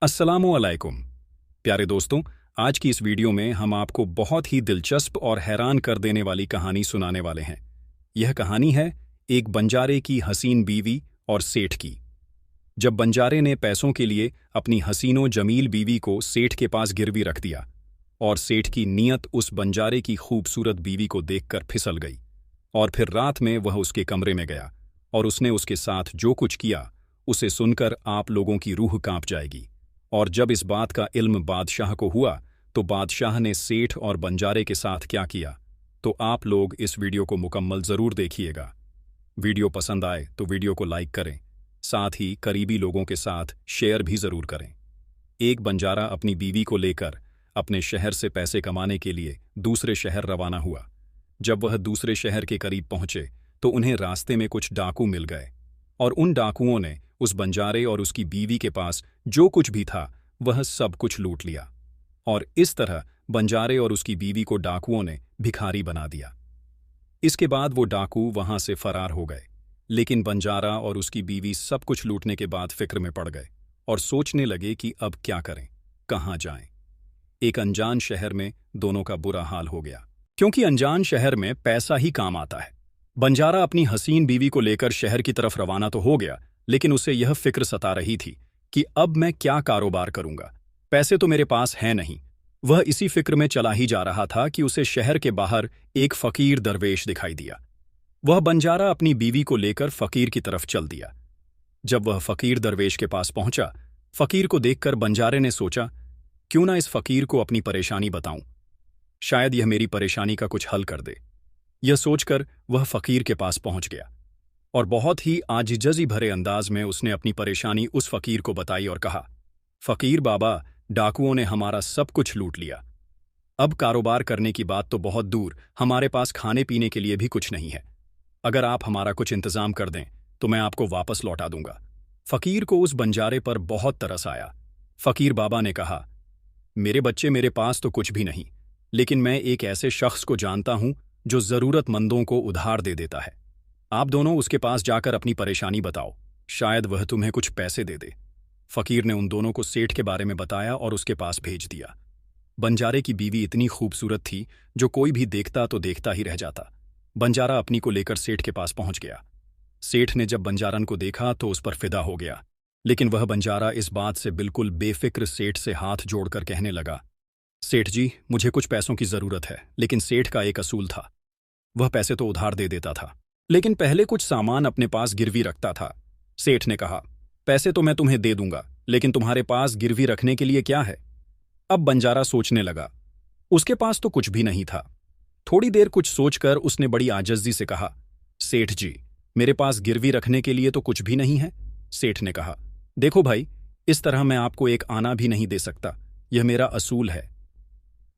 अस्सलामुअलैकुम प्यारे दोस्तों। आज की इस वीडियो में हम आपको बहुत ही दिलचस्प और हैरान कर देने वाली कहानी सुनाने वाले हैं। यह कहानी है एक बंजारे की हसीन बीवी और सेठ की। जब बंजारे ने पैसों के लिए अपनी हसीनो जमील बीवी को सेठ के पास गिरवी रख दिया और सेठ की नीयत उस बंजारे की खूबसूरत बीवी को देखकर फिसल गई, और फिर रात में वह उसके कमरे में गया और उसने उसके साथ जो कुछ किया उसे सुनकर आप लोगों की रूह कांप जाएगी। और जब इस बात का इल्म बादशाह को हुआ तो बादशाह ने सेठ और बंजारे के साथ क्या किया, तो आप लोग इस वीडियो को मुकम्मल ज़रूर देखिएगा। वीडियो पसंद आए तो वीडियो को लाइक करें, साथ ही करीबी लोगों के साथ शेयर भी ज़रूर करें। एक बंजारा अपनी बीवी को लेकर अपने शहर से पैसे कमाने के लिए दूसरे शहर रवाना हुआ। जब वह दूसरे शहर के करीब पहुंचे तो उन्हें रास्ते में कुछ डाकू मिल गए, और उन डाकुओं ने उस बंजारे और उसकी बीवी के पास जो कुछ भी था वह सब कुछ लूट लिया, और इस तरह बंजारे और उसकी बीवी को डाकुओं ने भिखारी बना दिया। इसके बाद वो डाकू वहां से फरार हो गए, लेकिन बंजारा और उसकी बीवी सब कुछ लूटने के बाद फिक्र में पड़ गए और सोचने लगे कि अब क्या करें, कहाँ जाएं। एक अनजान शहर में दोनों का बुरा हाल हो गया, क्योंकि अनजान शहर में पैसा ही काम आता है। बंजारा अपनी हसीन बीवी को लेकर शहर की तरफ रवाना तो हो गया, लेकिन उसे यह फिक्र सता रही थी कि अब मैं क्या कारोबार करूंगा, पैसे तो मेरे पास हैं नहीं। वह इसी फिक्र में चला ही जा रहा था कि उसे शहर के बाहर एक फकीर दरवेश दिखाई दिया। वह बंजारा अपनी बीवी को लेकर फकीर की तरफ चल दिया। जब वह फकीर दरवेश के पास पहुंचा, फकीर को देखकर बंजारे ने सोचा, क्यों ना इस फकीर को अपनी परेशानी बताऊं, शायद यह मेरी परेशानी का कुछ हल कर दे। यह सोचकर वह फकीर के पास पहुंच गया और बहुत ही आजिज़ी भरे अंदाज में उसने अपनी परेशानी उस फकीर को बताई और कहा, फकीर बाबा, डाकुओं ने हमारा सब कुछ लूट लिया। अब कारोबार करने की बात तो बहुत दूर, हमारे पास खाने पीने के लिए भी कुछ नहीं है। अगर आप हमारा कुछ इंतजाम कर दें तो मैं आपको वापस लौटा दूंगा। फकीर को उस बंजारे पर बहुत तरस आया। फकीर बाबा ने कहा, मेरे बच्चे, मेरे पास तो कुछ भी नहीं, लेकिन मैं एक ऐसे शख्स को जानता हूं जो ज़रूरतमंदों को उधार दे देता है। आप दोनों उसके पास जाकर अपनी परेशानी बताओ, शायद वह तुम्हें कुछ पैसे दे दे। फकीर ने उन दोनों को सेठ के बारे में बताया और उसके पास भेज दिया। बंजारे की बीवी इतनी खूबसूरत थी जो कोई भी देखता तो देखता ही रह जाता। बंजारा अपनी को लेकर सेठ के पास पहुंच गया। सेठ ने जब बंजारन को देखा तो उस पर फिदा हो गया, लेकिन वह बंजारा इस बात से बिल्कुल बेफिक्र सेठ से हाथ जोड़कर कहने लगा, सेठ जी, मुझे कुछ पैसों की ज़रूरत है। लेकिन सेठ का एक असूल था, वह पैसे तो उधार दे देता था, लेकिन पहले कुछ सामान अपने पास गिरवी रखता था। सेठ ने कहा, पैसे तो मैं तुम्हें दे दूंगा, लेकिन तुम्हारे पास गिरवी रखने के लिए क्या है? अब बंजारा सोचने लगा, उसके पास तो कुछ भी नहीं था। थोड़ी देर कुछ सोचकर उसने बड़ी आजिज़ी से कहा, सेठ जी, मेरे पास गिरवी रखने के लिए तो कुछ भी नहीं है। सेठ ने कहा, देखो भाई, इस तरह मैं आपको एक आना भी नहीं दे सकता, यह मेरा असूल है।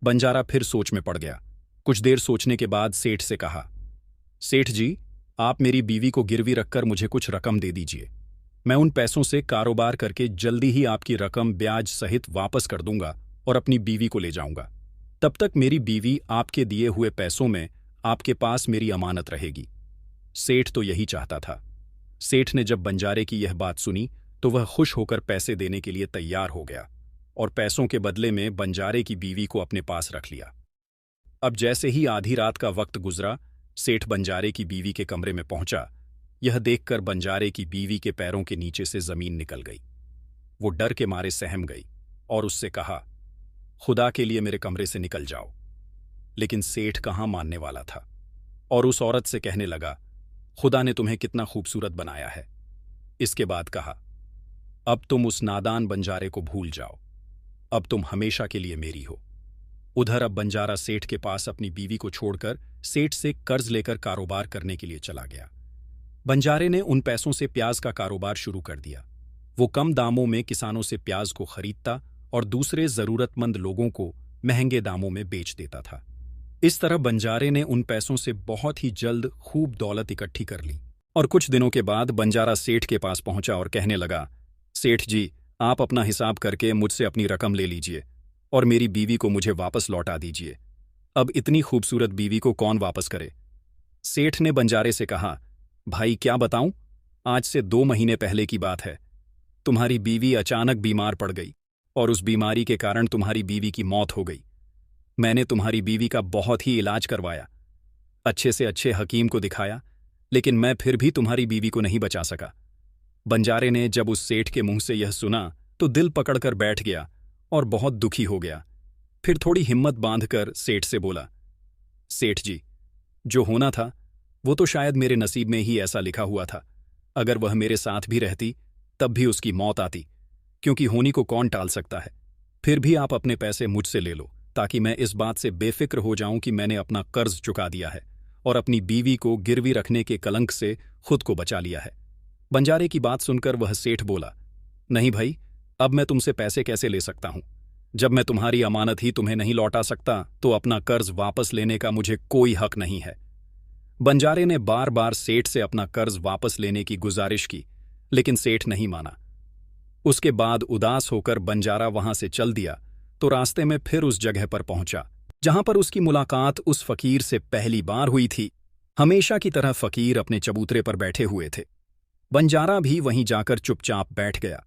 बंजारा फिर सोच में पड़ गया। कुछ देर सोचने के बाद सेठ से कहा, सेठ जी, आप मेरी बीवी को गिरवी रखकर मुझे कुछ रकम दे दीजिए। मैं उन पैसों से कारोबार करके जल्दी ही आपकी रकम ब्याज सहित वापस कर दूंगा और अपनी बीवी को ले जाऊंगा। तब तक मेरी बीवी आपके दिए हुए पैसों में आपके पास मेरी अमानत रहेगी। सेठ तो यही चाहता था। सेठ ने जब बंजारे की यह बात सुनी तो वह खुश होकर पैसे देने के लिए तैयार हो गया और पैसों के बदले में बंजारे की बीवी को अपने पास रख लिया। अब जैसे ही आधी रात का वक्त गुजरा, सेठ बंजारे की बीवी के कमरे में पहुंचा। यह देखकर बंजारे की बीवी के पैरों के नीचे से जमीन निकल गई। वो डर के मारे सहम गई और उससे कहा, खुदा के लिए मेरे कमरे से निकल जाओ। लेकिन सेठ कहाँ मानने वाला था और उस औरत से कहने लगा, खुदा ने तुम्हें कितना खूबसूरत बनाया है। इसके बाद कहा, अब तुम उस नादान बंजारे को भूल जाओ, अब तुम हमेशा के लिए मेरी हो। उधर अब बंजारा सेठ के पास अपनी बीवी को छोड़कर सेठ से कर्ज लेकर कारोबार करने के लिए चला गया। बंजारे ने उन पैसों से प्याज का कारोबार शुरू कर दिया। वो कम दामों में किसानों से प्याज को खरीदता और दूसरे जरूरतमंद लोगों को महंगे दामों में बेच देता था। इस तरह बंजारे ने उन पैसों से बहुत ही जल्द खूब दौलत इकट्ठी कर ली। और कुछ दिनों के बाद बंजारा सेठ के पास पहुंचा और कहने लगा, सेठ जी, आप अपना हिसाब करके मुझसे अपनी रकम ले लीजिए और मेरी बीवी को मुझे वापस लौटा दीजिए। अब इतनी खूबसूरत बीवी को कौन वापस करे? सेठ ने बंजारे से कहा, भाई क्या बताऊं, आज से 2 महीने पहले की बात है। तुम्हारी बीवी अचानक बीमार पड़ गई और उस बीमारी के कारण तुम्हारी बीवी की मौत हो गई। मैंने तुम्हारी बीवी का बहुत ही इलाज करवाया, अच्छे से अच्छे हकीम को दिखाया, लेकिन मैं फिर भी तुम्हारी बीवी को नहीं बचा सका। बंजारे ने जब उस सेठ के मुंह से यह सुना तो दिल पकड़कर बैठ गया और बहुत दुखी हो गया। फिर थोड़ी हिम्मत बांधकर सेठ से बोला, सेठ जी, जो होना था वो तो शायद मेरे नसीब में ही ऐसा लिखा हुआ था। अगर वह मेरे साथ भी रहती तब भी उसकी मौत आती, क्योंकि होनी को कौन टाल सकता है। फिर भी आप अपने पैसे मुझसे ले लो, ताकि मैं इस बात से बेफिक्र हो जाऊं कि मैंने अपना कर्ज चुका दिया है और अपनी बीवी को गिरवी रखने के कलंक से खुद को बचा लिया है। बंजारे की बात सुनकर वह सेठ बोला, नहीं भाई, अब मैं तुमसे पैसे कैसे ले सकता हूं? जब मैं तुम्हारी अमानत ही तुम्हें नहीं लौटा सकता तो अपना कर्ज वापस लेने का मुझे कोई हक नहीं है। बंजारे ने बार बार सेठ से अपना कर्ज वापस लेने की गुजारिश की, लेकिन सेठ नहीं माना। उसके बाद उदास होकर बंजारा वहां से चल दिया तो रास्ते में फिर उस जगह पर पहुंचा जहां पर उसकी मुलाकात उस फकीर से पहली बार हुई थी। हमेशा की तरह फकीर अपने चबूतरे पर बैठे हुए थे। बंजारा भी वहीं जाकर चुपचाप बैठ गया।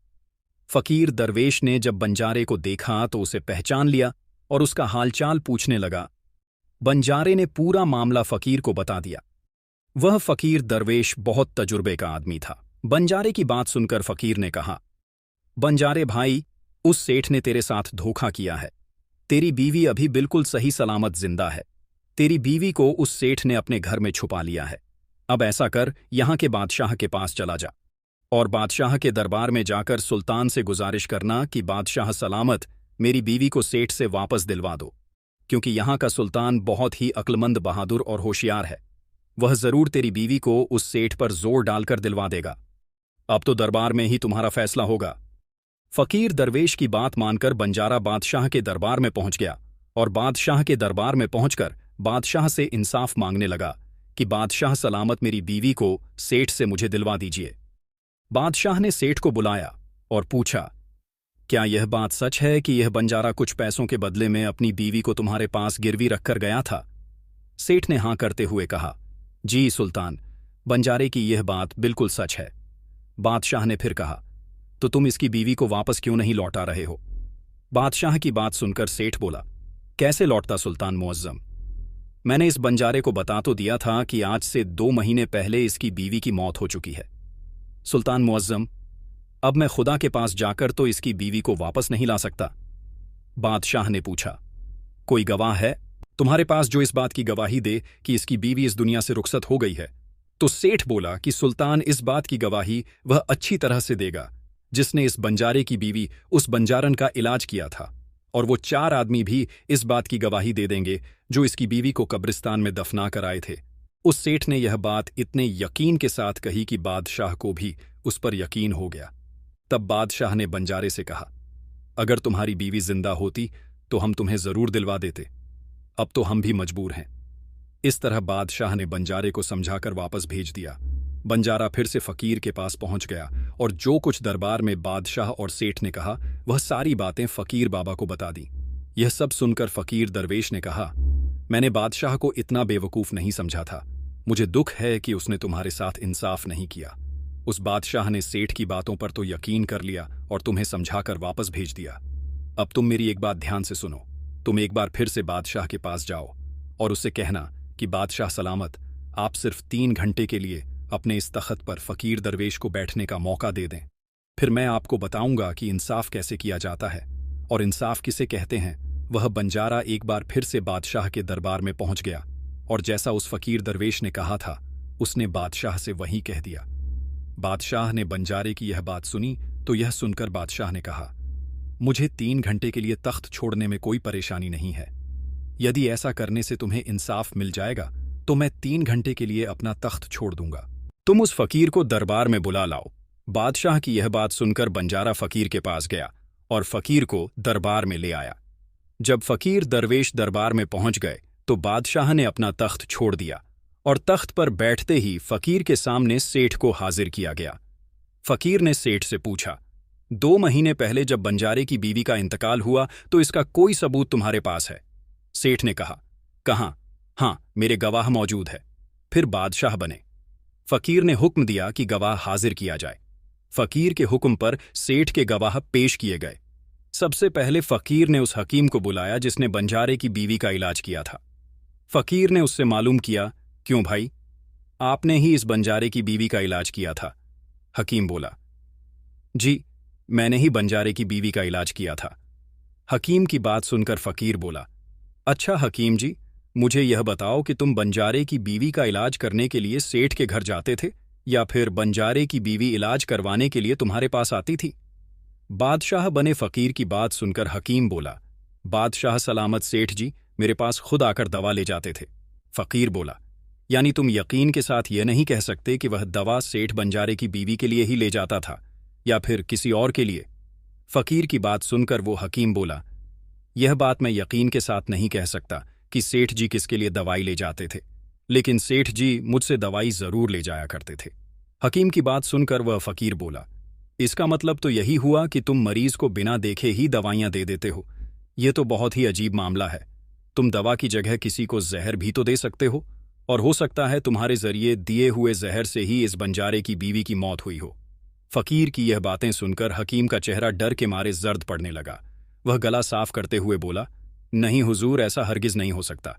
फकीर दरवेश ने जब बंजारे को देखा तो उसे पहचान लिया और उसका हालचाल पूछने लगा। बंजारे ने पूरा मामला फकीर को बता दिया। वह फकीर दरवेश बहुत तजुर्बे का आदमी था। बंजारे की बात सुनकर फकीर ने कहा, बंजारे भाई, उस सेठ ने तेरे साथ धोखा किया है। तेरी बीवी अभी बिल्कुल सही सलामत जिंदा है। तेरी बीवी को उस सेठ ने अपने घर में छुपा लिया है। अब ऐसा कर, यहां के बादशाह के पास चला जा और बादशाह के दरबार में जाकर सुल्तान से गुजारिश करना कि बादशाह सलामत मेरी बीवी को सेठ से वापस दिलवा दो, क्योंकि यहां का सुल्तान बहुत ही अक्लमंद, बहादुर और होशियार है। वह जरूर तेरी बीवी को उस सेठ पर जोर डालकर दिलवा देगा। अब तो दरबार में ही तुम्हारा फैसला होगा। फकीर दरवेश की बात मानकर बंजारा बादशाह के दरबार में पहुंच गया और बादशाह के दरबार में पहुंचकर बादशाह से इंसाफ मांगने लगा कि बादशाह सलामत मेरी बीवी को सेठ से मुझे दिलवा दीजिए। बादशाह ने सेठ को बुलाया और पूछा, क्या यह बात सच है कि यह बंजारा कुछ पैसों के बदले में अपनी बीवी को तुम्हारे पास गिरवी रखकर गया था? सेठ ने हां करते हुए कहा, जी सुल्तान, बंजारे की यह बात बिल्कुल सच है। बादशाह ने फिर कहा, तो तुम इसकी बीवी को वापस क्यों नहीं लौटा रहे हो? बादशाह की बात सुनकर सेठ बोला, कैसे लौटता सुल्तान मुअज्जम? मैंने इस बंजारे को बता तो दिया था कि आज से 2 महीने पहले इसकी बीवी की मौत हो चुकी है। सुल्तान मुअज्जम, अब मैं खुदा के पास जाकर तो इसकी बीवी को वापस नहीं ला सकता। बादशाह ने पूछा, कोई गवाह है तुम्हारे पास जो इस बात की गवाही दे कि इसकी बीवी इस दुनिया से रुखसत हो गई है? तो सेठ बोला कि सुल्तान इस बात की गवाही वह अच्छी तरह से देगा जिसने इस बंजारे की बीवी उस बंजारन का इलाज किया था, और वो 4 आदमी भी इस बात की गवाही दे देंगे जो इसकी बीवी को कब्रिस्तान में दफना कर आए थे। उस सेठ ने यह बात इतने यकीन के साथ कही कि बादशाह को भी उस पर यकीन हो गया। तब बादशाह ने बंजारे से कहा, अगर तुम्हारी बीवी जिंदा होती तो हम तुम्हें जरूर दिलवा देते, अब तो हम भी मजबूर हैं। इस तरह बादशाह ने बंजारे को समझाकर वापस भेज दिया। बंजारा फिर से फकीर के पास पहुंच गया और जो कुछ दरबार में बादशाह और सेठ ने कहा वह सारी बातें फकीर बाबा को बता दी। यह सब सुनकर फकीर दरवेश ने कहा, मैंने बादशाह को इतना बेवकूफ नहीं समझा था। मुझे दुख है कि उसने तुम्हारे साथ इंसाफ नहीं किया। उस बादशाह ने सेठ की बातों पर तो यकीन कर लिया और तुम्हें समझाकर वापस भेज दिया। अब तुम मेरी एक बात ध्यान से सुनो। तुम एक बार फिर से बादशाह के पास जाओ और उससे कहना कि बादशाह सलामत आप सिर्फ 3 घंटे के लिए अपने इस तख्त पर फकीर दरवेश को बैठने का मौका दे दें। फिर मैं आपको बताऊंगा कि इंसाफ कैसे किया जाता है और इंसाफ किसे कहते हैं। वह बंजारा एक बार फिर से बादशाह के दरबार में पहुंच गया और जैसा उस फकीर दरवेश ने कहा था उसने बादशाह से वही कह दिया। बादशाह ने बंजारे की यह बात सुनी तो यह सुनकर बादशाह ने कहा, मुझे 3 घंटे के लिए तख्त छोड़ने में कोई परेशानी नहीं है। यदि ऐसा करने से तुम्हें इंसाफ मिल जाएगा तो मैं 3 घंटे के लिए अपना तख्त छोड़ दूंगा। तुम उस फकीर को दरबार में बुला लाओ। बादशाह की यह बात सुनकर बंजारा फकीर के पास गया और फकीर को दरबार में ले आया। जब फकीर दरवेश दरबार में पहुंच गए तो बादशाह ने अपना तख्त छोड़ दिया और तख्त पर बैठते ही फकीर के सामने सेठ को हाजिर किया गया। फकीर ने सेठ से पूछा, 2 महीने पहले जब बंजारे की बीवी का इंतकाल हुआ तो इसका कोई सबूत तुम्हारे पास है? सेठ ने कहा, कहाँ? हाँ, मेरे गवाह मौजूद है। फिर बादशाह बने। फकीर ने हुक्म दिया कि गवाह हाजिर किया जाए। फकीर के हुक्म पर सेठ के गवाह पेश किए गए। सबसे पहले फकीर ने उस हकीम को बुलाया जिसने बंजारे की बीवी का इलाज किया था। फकीर ने उससे मालूम किया, क्यों भाई, आपने ही इस बंजारे की बीवी का इलाज किया था? हकीम बोला, जी, मैंने ही बंजारे की बीवी का इलाज किया था। हकीम की बात सुनकर फकीर बोला, अच्छा हकीम जी, मुझे यह बताओ कि तुम बंजारे की बीवी का इलाज करने के लिए सेठ के घर जाते थे या फिर बंजारे की बीवी इलाज करवाने के लिए तुम्हारे पास आती थी? बादशाह बने फकीर की बात सुनकर हकीम बोला, बादशाह सलामत सेठ जी मेरे पास खुद आकर दवा ले जाते थे। फकीर बोला, यानी तुम यकीन के साथ यह नहीं कह सकते कि वह दवा सेठ बंजारे की बीवी के लिए ही ले जाता था या फिर किसी और के लिए? फकीर की बात सुनकर वो हकीम बोला, यह बात मैं यकीन के साथ नहीं कह सकता कि सेठ जी किसके लिए दवाई ले जाते थे, लेकिन सेठ जी मुझसे दवाई जरूर ले जाया करते थे। हकीम की बात सुनकर वह फकीर बोला, इसका मतलब तो यही हुआ कि तुम मरीज को बिना देखे ही दवाइयां दे देते हो। यह तो बहुत ही अजीब मामला है। तुम दवा की जगह किसी को जहर भी तो दे सकते हो, और हो सकता है तुम्हारे जरिए दिए हुए जहर से ही इस बंजारे की बीवी की मौत हुई हो। फकीर की यह बातें सुनकर हकीम का चेहरा डर के मारे जर्द पड़ने लगा। वह गला साफ करते हुए बोला, नहीं हुजूर, ऐसा हरगिज नहीं हो सकता।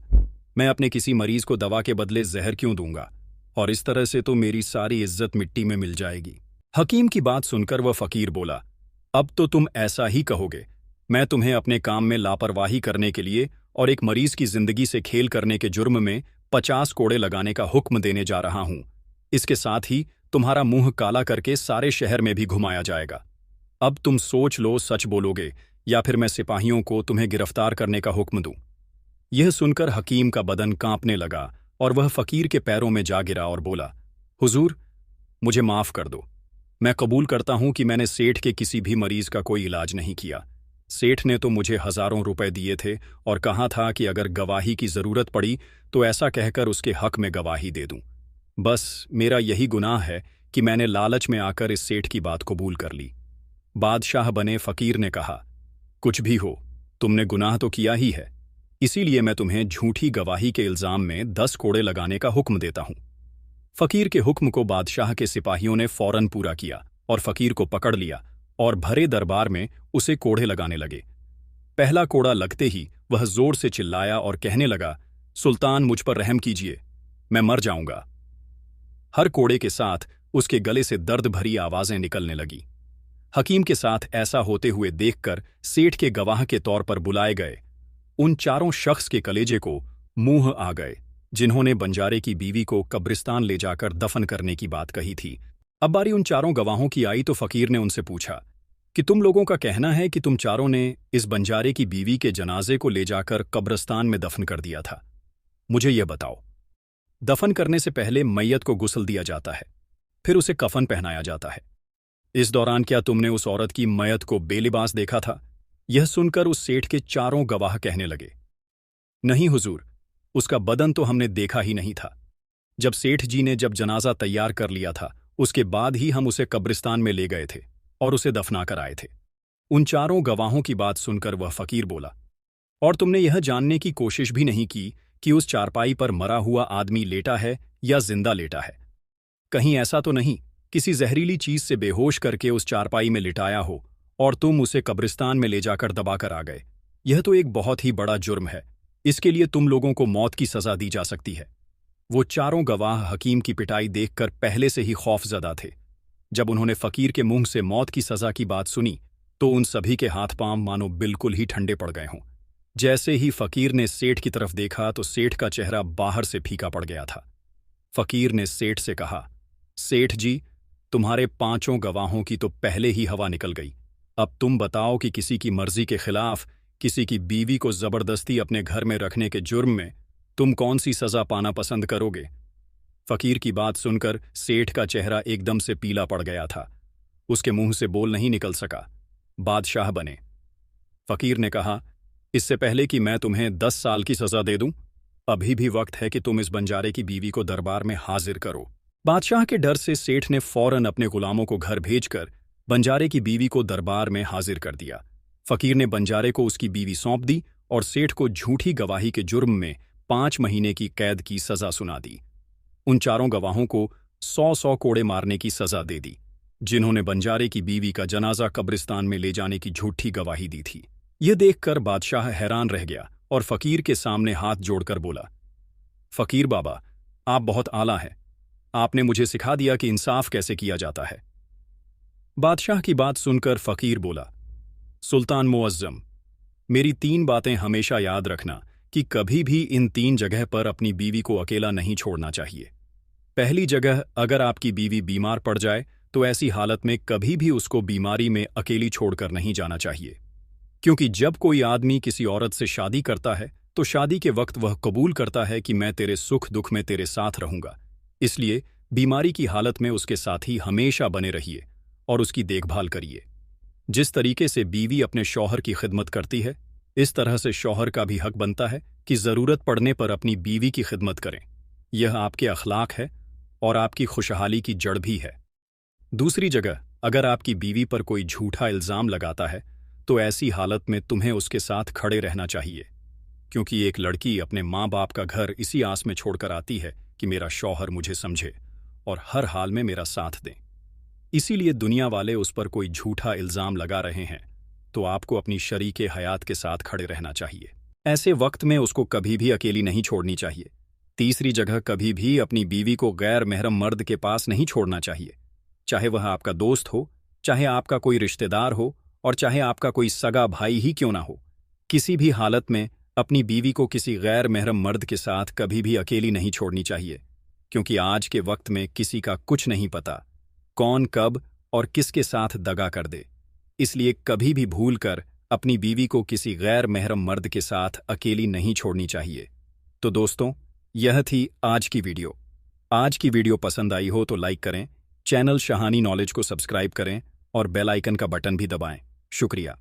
मैं अपने किसी मरीज को दवा के बदले जहर क्यों दूंगा, और इस तरह से तो मेरी सारी इज्जत मिट्टी में मिल जाएगी। हकीम की बात सुनकर वह फकीर बोला, अब तो तुम ऐसा ही कहोगे। मैं तुम्हें अपने काम में लापरवाही करने के लिए और एक मरीज की जिंदगी से खेल करने के जुर्म में 50 कोड़े लगाने का हुक्म देने जा रहा हूं। इसके साथ ही तुम्हारा मुंह काला करके सारे शहर में भी घुमाया जाएगा। अब तुम सोच लो, सच बोलोगे या फिर मैं सिपाहियों को तुम्हें गिरफ्तार करने का हुक्म दूं? यह सुनकर हकीम का बदन कांपने लगा और वह फकीर के पैरों में जा गिरा और बोला, हुजूर, मुझे माफ कर दो। मैं कबूल करता हूं कि मैंने सेठ के किसी भी मरीज का कोई इलाज नहीं किया। सेठ ने तो मुझे हजारों रुपए दिए थे और कहा था कि अगर गवाही की जरूरत पड़ी तो ऐसा कहकर उसके हक में गवाही दे दूं। बस मेरा यही गुनाह है कि मैंने लालच में आकर इस सेठ की बात कबूल कर ली। बादशाह बने फकीर ने कहा, कुछ भी हो, तुमने गुनाह तो किया ही है, इसीलिए मैं तुम्हें झूठी गवाही के इल्जाम में 10 कोड़े लगाने का हुक्म देता हूं। फकीर के हुक्म को बादशाह के सिपाहियों ने फौरन पूरा किया और फकीर को पकड़ लिया और भरे दरबार में उसे कोड़े लगाने लगे। पहला कोड़ा लगते ही वह जोर से चिल्लाया और कहने लगा, सुल्तान, मुझ पर रहम कीजिए, मैं मर जाऊंगा। हर कोड़े के साथ उसके गले से दर्द भरी आवाजें निकलने लगी। हकीम के साथ ऐसा होते हुए देखकर सेठ के गवाह के तौर पर बुलाए गए उन चारों शख्स के कलेजे को मुंह आ गए जिन्होंने बंजारे की बीवी को कब्रिस्तान ले जाकर दफन करने की बात कही थी। अब बारी उन चारों गवाहों की आई तो फकीर ने उनसे पूछा कि तुम लोगों का कहना है कि तुम चारों ने इस बंजारे की बीवी के जनाजे को ले जाकर कब्रिस्तान में दफन कर दिया था। मुझे यह बताओ, दफन करने से पहले मैयत को गुस्ल दिया जाता है, फिर उसे कफन पहनाया जाता है। इस दौरान क्या तुमने उस औरत की मैयत को बेलिबास देखा था? यह सुनकर उस सेठ के चारों गवाह कहने लगे, नहीं हुजूर, उसका बदन तो हमने देखा ही नहीं था। जब सेठ जी ने जब जनाजा तैयार कर लिया था उसके बाद ही हम उसे कब्रिस्तान में ले गए थे और उसे दफना कर आए थे। उन चारों गवाहों की बात सुनकर वह फकीर बोला, और तुमने यह जानने की कोशिश भी नहीं की कि उस चारपाई पर मरा हुआ आदमी लेटा है या जिंदा लेटा है? कहीं ऐसा तो नहीं किसी जहरीली चीज से बेहोश करके उस चारपाई में लिटाया हो और तुम उसे कब्रिस्तान में ले जाकर दबाकर आ गए? यह तो एक बहुत ही बड़ा जुर्म है। इसके लिए तुम लोगों को मौत की सजा दी जा सकती है। वो चारों गवाह हकीम की पिटाई देखकर पहले से ही खौफजदा थे। जब उन्होंने फकीर के मुंह से मौत की सजा की बात सुनी तो उन सभी के हाथ पांव मानो बिल्कुल ही ठंडे पड़ गए हों। जैसे ही फकीर ने सेठ की तरफ देखा तो सेठ का चेहरा बाहर से फीका पड़ गया था। फकीर ने सेठ से कहा, सेठ जी, तुम्हारे 5 गवाहों की तो पहले ही हवा निकल गई। अब तुम बताओ कि किसी की मर्जी के खिलाफ किसी की बीवी को जबरदस्ती अपने घर में रखने के जुर्म में तुम कौन सी सजा पाना पसंद करोगे? फकीर की बात सुनकर सेठ का चेहरा एकदम से पीला पड़ गया था। उसके मुंह से बोल नहीं निकल सका। बादशाह बने फकीर ने कहा, इससे पहले कि मैं तुम्हें 10 साल की सजा दे दूं, अभी भी वक्त है कि तुम इस बंजारे की बीवी को दरबार में हाजिर करो। बादशाह के डर से सेठ ने फौरन अपने गुलामों को घर भेजकर बंजारे की बीवी को दरबार में हाजिर कर दिया। फकीर ने बंजारे को उसकी बीवी सौंप दी और सेठ को झूठी गवाही के जुर्म में 5 महीने की कैद की सजा सुना दी। उन चारों गवाहों को 100-100 कोड़े मारने की सजा दे दी। जिन्होंने बंजारे की बीवी का जनाजा कब्रिस्तान में ले जाने की झूठी गवाही दी थी। यह देखकर बादशाह हैरान रह गया और फकीर के सामने हाथ जोड़कर बोला, फकीर बाबा, आप बहुत आला हैं। आपने मुझे सिखा दिया कि इंसाफ कैसे किया जाता है। बादशाह की बात सुनकर फकीर बोला, सुल्तान मुअज्जम, मेरी 3 बातें हमेशा याद रखना कि कभी भी इन 3 जगह पर अपनी बीवी को अकेला नहीं छोड़ना चाहिए। पहली जगह, अगर आपकी बीवी बीमार पड़ जाए तो ऐसी हालत में कभी भी उसको बीमारी में अकेली छोड़कर नहीं जाना चाहिए, क्योंकि जब कोई आदमी किसी औरत से शादी करता है तो शादी के वक्त वह कबूल करता है कि मैं तेरे सुख दुख में तेरे साथ रहूंगा। इसलिए बीमारी की हालत में उसके साथ ही हमेशा बने रहिए और उसकी देखभाल करिए। जिस तरीके से बीवी अपने शौहर की खिदमत करती है, इस तरह से शौहर का भी हक बनता है कि जरूरत पड़ने पर अपनी बीवी की खिदमत करें। यह आपके अखलाक है और आपकी खुशहाली की जड़ भी है। दूसरी जगह, अगर आपकी बीवी पर कोई झूठा इल्जाम लगाता है तो ऐसी हालत में तुम्हें उसके साथ खड़े रहना चाहिए, क्योंकि एक लड़की अपने माँ बाप का घर इसी आस में छोड़कर आती है कि मेरा शौहर मुझे समझे और हर हाल में मेरा साथ दें। इसीलिए दुनिया वाले उस पर कोई झूठा इल्जाम लगा रहे हैं तो आपको अपनी शरीके हयात के साथ खड़े रहना चाहिए। ऐसे वक्त में उसको कभी भी अकेली नहीं छोड़नी चाहिए। तीसरी जगह, कभी भी अपनी बीवी को गैर महरम मर्द के पास नहीं छोड़ना चाहिए, चाहे वह आपका दोस्त हो, चाहे आपका कोई रिश्तेदार हो और चाहे आपका कोई सगा भाई ही क्यों ना हो। किसी भी हालत में अपनी बीवी को किसी गैर महरम मर्द के साथ कभी भी अकेली नहीं छोड़नी चाहिए, क्योंकि आज के वक्त में किसी का कुछ नहीं पता, कौन कब और किसके साथ दगा कर दे। इसलिए कभी भी भूल कर अपनी बीवी को किसी गैर महरम मर्द के साथ अकेली नहीं छोड़नी चाहिए। तो दोस्तों, यह थी आज की वीडियो। आज की वीडियो पसंद आई हो तो लाइक करें, चैनल शहानी नॉलेज को सब्सक्राइब करें और बेल आइकन का बटन भी दबाएं। शुक्रिया।